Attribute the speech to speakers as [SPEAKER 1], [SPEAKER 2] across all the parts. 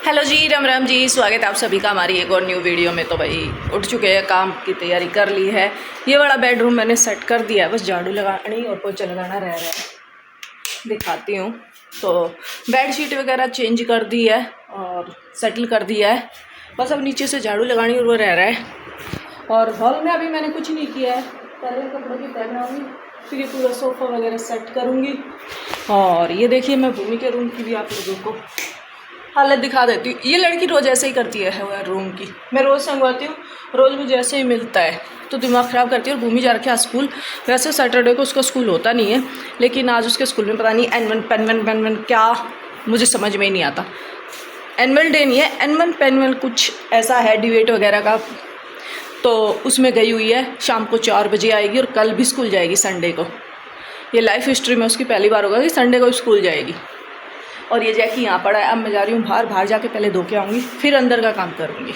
[SPEAKER 1] Hello जी, राम राम जी। स्वागत है आप सभी का हमारी एक और न्यू वीडियो में। तो भाई उठ चुके हैं, काम की तैयारी कर ली है। ये वाला बेडरूम मैंने सेट कर दिया है, बस झाड़ू लगानी और पोछा लगाना रह रहा है। दिखाती हूँ। तो बेडशीट वगैरह चेंज कर दी है और सेटल कर दिया है, बस अब नीचे से झाड़ू लगानी और वो रह रहा है। और हॉल में अभी मैंने कुछ नहीं किया है, पहले कपड़ों की तय बनाऊँगी, फिर ये पूरा सोफ़ा वगैरह सेट करूँगी। और ये देखिए, मैं भूमि के रूम की भी आप लोगों को हालत दिखा देती हूँ। ये लड़की रोज़ ऐसे ही करती है रूम की। मैं रोज़ संगवाती हूँ, रोज़ मुझे ऐसे ही मिलता है तो दिमाग ख़राब करती है। और भूमि जा रखी है स्कूल। वैसे सैटरडे को उसका स्कूल होता नहीं है, लेकिन आज उसके स्कूल में पता नहीं एनुअल पेनवन क्या, मुझे समझ में ही नहीं आता। एनुअल डे नहीं है, एनुअल पेनवन कुछ ऐसा है, डिबेट वगैरह का। तो उसमें गई हुई है, शाम को 4 बजे आएगी और कल भी स्कूल जाएगी संडे को। ये लाइफ हिस्ट्री में उसकी पहली बार होगा कि संडे को स्कूल जाएगी। और ये जैकी यहाँ पड़ा है। अब मैं जा रही हूँ बाहर जाके पहले धो के आऊँगी, फिर अंदर का काम करूँगी।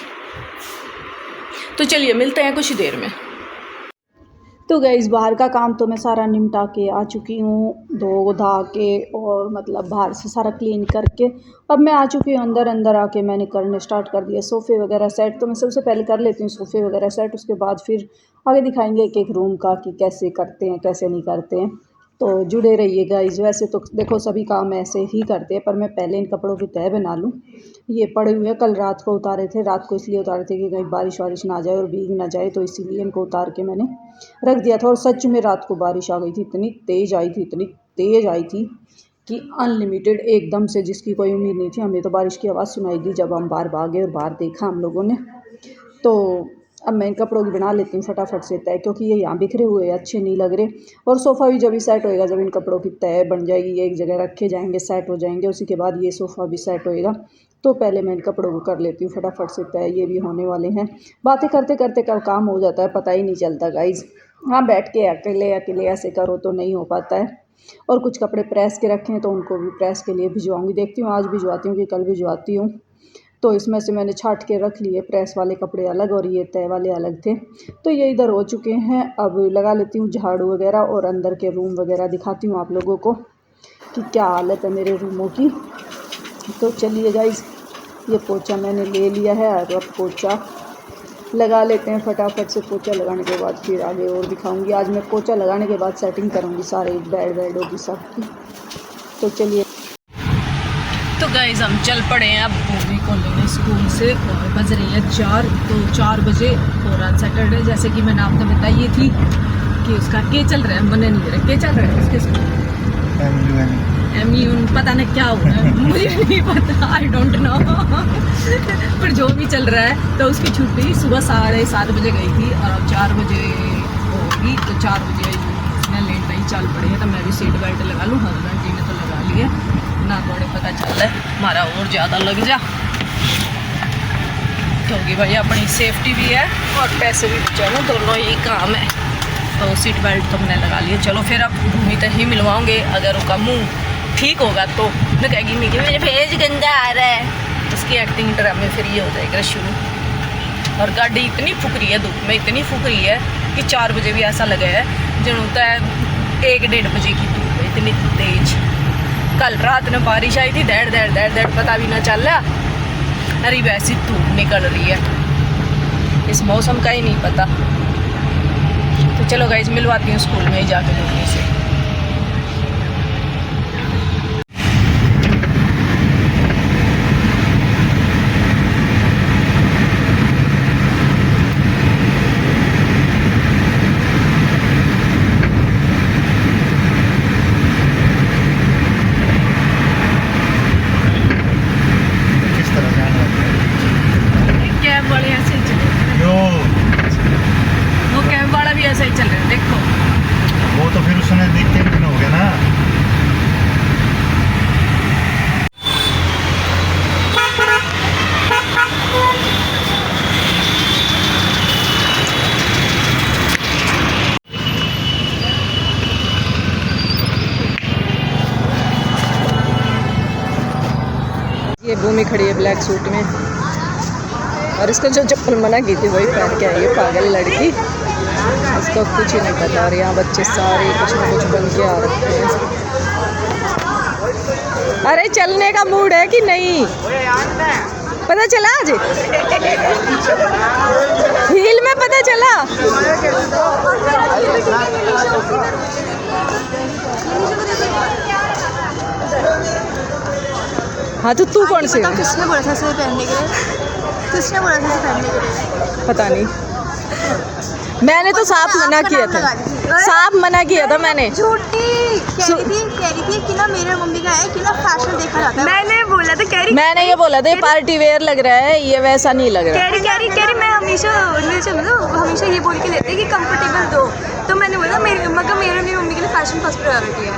[SPEAKER 1] तो चलिए मिलते हैं कुछ देर में। तो गाइस, बाहर का काम तो मैं सारा निपटा के आ चुकी हूँ, धो धा के और मतलब बाहर से सारा क्लीन करके। अब मैं आ चुकी हूँ अंदर आके मैंने करने स्टार्ट कर दिया सोफ़े वगैरह सेट। तो मैं सबसे पहले कर लेती हूँ सोफ़े वगैरह सेट, उसके बाद फिर आगे दिखाएंगे एक एक रूम का कि कैसे करते हैं कैसे नहीं करते हैं। तो जुड़े रहिए गाइस। वैसे तो देखो सभी काम ऐसे ही करते हैं, पर मैं पहले इन कपड़ों की तह बना लूँ। ये पड़े हुए कल रात को उतारे थे, रात को इसलिए उतारे थे कि कहीं बारिश वारिश ना आ जाए और भीग ना जाए, तो इसीलिए इनको उतार के मैंने रख दिया था। और सच में रात को बारिश आ गई थी, इतनी तेज़ आई थी कि अनलिमिटेड एकदम से, जिसकी कोई उम्मीद नहीं थी। हमें तो बारिश की आवाज़ सुनाई दी जब हम बाहर भागे और बाहर देखा हम लोगों ने। तो अब मैं इन कपड़ों की बना लेती हूँ फटाफट से तय, क्योंकि ये यहाँ बिखरे हुए अच्छे नहीं लग रहे। और सोफ़ा भी जब ही सेट होएगा, जब इन कपड़ों की तय बन जाएगी, ये एक जगह रखे जाएंगे, सेट हो जाएंगे, उसी के बाद ये सोफ़ा भी सेट होएगा। तो पहले मैं इन कपड़ों को कर लेती हूँ फटाफट से तय, ये भी होने वाले हैं। बातें करते करते कब काम हो जाता है पता ही नहीं चलता गाइज़। हाँ, बैठ के अकेले ऐसे करो तो नहीं हो पाता है। और कुछ कपड़े प्रेस के रखे हैं तो उनको भी प्रेस के लिए भिजवाऊँगी। देखती हूँ आज भिजवाती हूँ कि कल भिजवाती हूँ। तो इसमें से मैंने छाट के रख लिए, प्रेस वाले कपड़े अलग और ये तय वाले अलग थे। तो ये इधर हो चुके हैं। अब लगा लेती हूँ झाड़ू वगैरह और अंदर के रूम वगैरह दिखाती हूँ आप लोगों को कि क्या हालत है मेरे रूमों की। तो चलिए गाइस, ये पोछा मैंने ले लिया है और अब पोछा लगा लेते हैं फटाफट से। पोछा लगाने के बाद फिर आगे और दिखाऊंगी। आज मैं पोछा लगाने के बाद सेटिंग करूंगी सारे बेडों की सबकी। तो चलिए। तो गाइस, हम चल पड़े हैं अब भूमि को लेने स्कूल से, और बज रही है 4। तो 4 बजे और आज सैटरडे, जैसे कि मैंने आपको बताई थी कि उसका के चल रहा है, मने नहीं रहा के चल रहा है उसके स्कूल MU पता नहीं क्या हुआ है, मुझे नहीं पता, आई डोंट नो। पर जो भी चल रहा है, तो उसकी छुट्टी सुबह 7:30 बजे गई थी और अब 4 बजे होगी। तो 4 बजे इसने लेट नहीं चल पड़े हैं। तो मैं भी सीट बेल्ट लगा लूँ, हस्बैंड जी ने तो लगा ली है ना, थोड़े पता चल रहा है हमारा और ज़्यादा लग जा, क्योंकि भाई अपनी सेफ्टी भी है और पैसे भी बचाना, दोनों ही काम है। तो सीट बेल्ट तो मैंने लगा लिया। चलो फिर अब भूमि तक ही मिलवाऊँगे। अगर उसका मुँह ठीक होगा तो मैं कहेगी नहीं कि मेरे फेस गंदा आ रहा है, उसकी एक्टिंग ड्रामे फिर ये हो जाएगा शुरू। और गाड़ी इतनी फुकरी है, धूप में इतनी फुकरी है कि 4 बजे भी ऐसा लगा है जो होता है 1-1:30 बजे की धूप है, इतनी तेज। कल रात में बारिश आई थी, दड़ पता भी ना चल रहा। अरे वैसी धूप निकल रही है, इस मौसम का ही नहीं पता। तो चलो गाइस, मिलवाती हूँ स्कूल में ही जाके भूमि से। ऐसा ही चल रहा है, देखो।
[SPEAKER 2] वो तो फिर उसने देखते दिन हो गया ना।
[SPEAKER 1] ये भूमि खड़ी है ब्लैक सूट में, और इसको जो चप्पल मना की थी वही पहन के आई है, पागल लड़की। इसको कुछ ही नहीं पता। और यहाँ बच्चे सारे कुछ ना कुछ बन के आ रखे हैं। अरे चलने का मूड है कि नहीं? पता चला आज हील में पता चला। हाँ तो तू कौन से?
[SPEAKER 3] किसने बोला था इसे पहनने के लिए? किसने बोला था इसे पहनने के लिए?
[SPEAKER 1] पता नहीं, मैंने तो साफ मना किया था, साफ मना किया था मैंने।
[SPEAKER 3] झूठी कह रही थी कि ना मेरे मम्मी का है कि ना फैशन देखा जाता है। मैंने बोला था, कह रही
[SPEAKER 1] मैंने ये बोला था ये पार्टी वेयर लग रहा है, ये वैसा नहीं लग रहा।
[SPEAKER 3] कह रही मैं हमेशा मतलब हमेशा ये बोल के लेते कि कंफर्टेबल दो। तो मैंने बोला मेरी मम्मी के लिए फैशन फर्स्ट प्रायोरिटी है।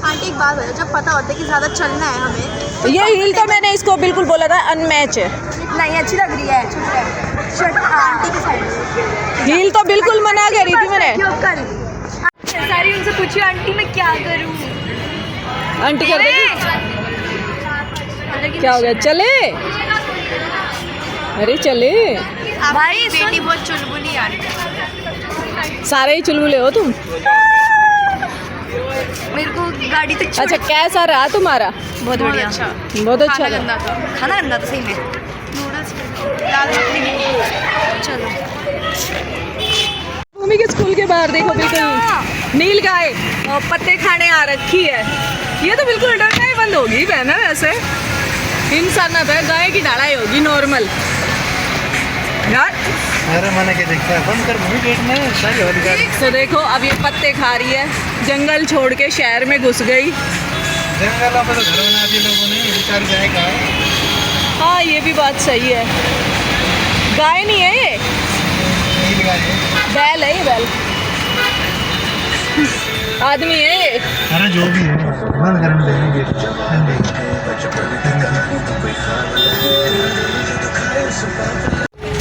[SPEAKER 3] आंटी एक बात है, जब पता होता है कि ज़्यादा चलना है हमें।
[SPEAKER 1] ये हील तो मैंने इसको बिल्कुल बोला था अनमैच है,
[SPEAKER 3] नहीं अच्छी लग रही है। शर्ट आंटी की साइड
[SPEAKER 1] हील तो बिल्कुल मना करी थी मैंने।
[SPEAKER 3] कल सारी उनसे पूछी आंटी मैं क्या करूँ।
[SPEAKER 1] आंटी कर देगी, क्या हो गया? चले, अरे चले
[SPEAKER 3] भाई बेटी बहुत चुलबुली आंटी।
[SPEAKER 1] सारे ही चुलबुले हो तुम।
[SPEAKER 3] मेरे को गाड़ी तक
[SPEAKER 1] अच्छा कैसा रहा तुम्हारा?
[SPEAKER 3] बहुत बढ़िया,
[SPEAKER 1] बहुत अच्छा
[SPEAKER 3] खाना
[SPEAKER 1] रहा।
[SPEAKER 3] गंदा था, खाना गंदा था सही में। नूडल्स दाल मखनी। चलो
[SPEAKER 1] भूमि के स्कूल के बाहर देखो बिल्कुल नील गाय पत्ते खाने आ रखी है। ये तो बिल्कुल डरना ही बंद होगी बहना, वैसे इंसान ना है, गाय की लड़ाई होगी नॉर्मल यार।
[SPEAKER 2] अरे मैंने क्या देखता है, बंद कर मुंह गेट में सारी वाली गाड़ी।
[SPEAKER 1] तो देखो अब ये पत्ते खा रही है, जंगल छोड़ के शहर में घुस गई।
[SPEAKER 2] जंगलों पे तो घर बना दिए लोगों ने, बेचारी जाएगा।
[SPEAKER 1] हाँ ये भी बात सही है, गाय नहीं है ये,
[SPEAKER 2] नील गाय है।
[SPEAKER 1] बैल है ये, बैल आदमी है ये।
[SPEAKER 2] अरे जो भी है बंद कर देंगे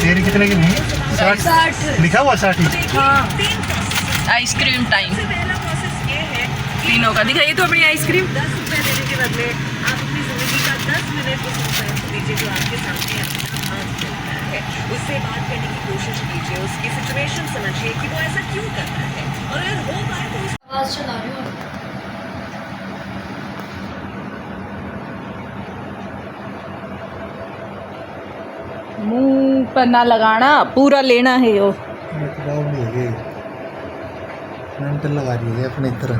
[SPEAKER 2] तेरी कितने की नहीं? 60 लिखा हुआ 60 ही।
[SPEAKER 1] हाँ आइसक्रीम टाइम तीनों का दिखाइए तो अपनी आइसक्रीम।
[SPEAKER 4] 10 रुपए देने के बदले आप अपनी जिंदगी का 10 मिनट उस इंसान को दीजिए जो आपके सामने अपना हाथ चलता है, उससे बात करने की कोशिश कीजिए, उसकी सिचुएशन समझिए कि वो ऐसा क्यों करता है, और अगर हो पाए तो
[SPEAKER 3] आवाज़ चला रही हूँ।
[SPEAKER 1] मुंह पर ना लगाना, पूरा लेना है वो।
[SPEAKER 2] नहीं हो गई, मेंटल लगा रही है अपनी तरह।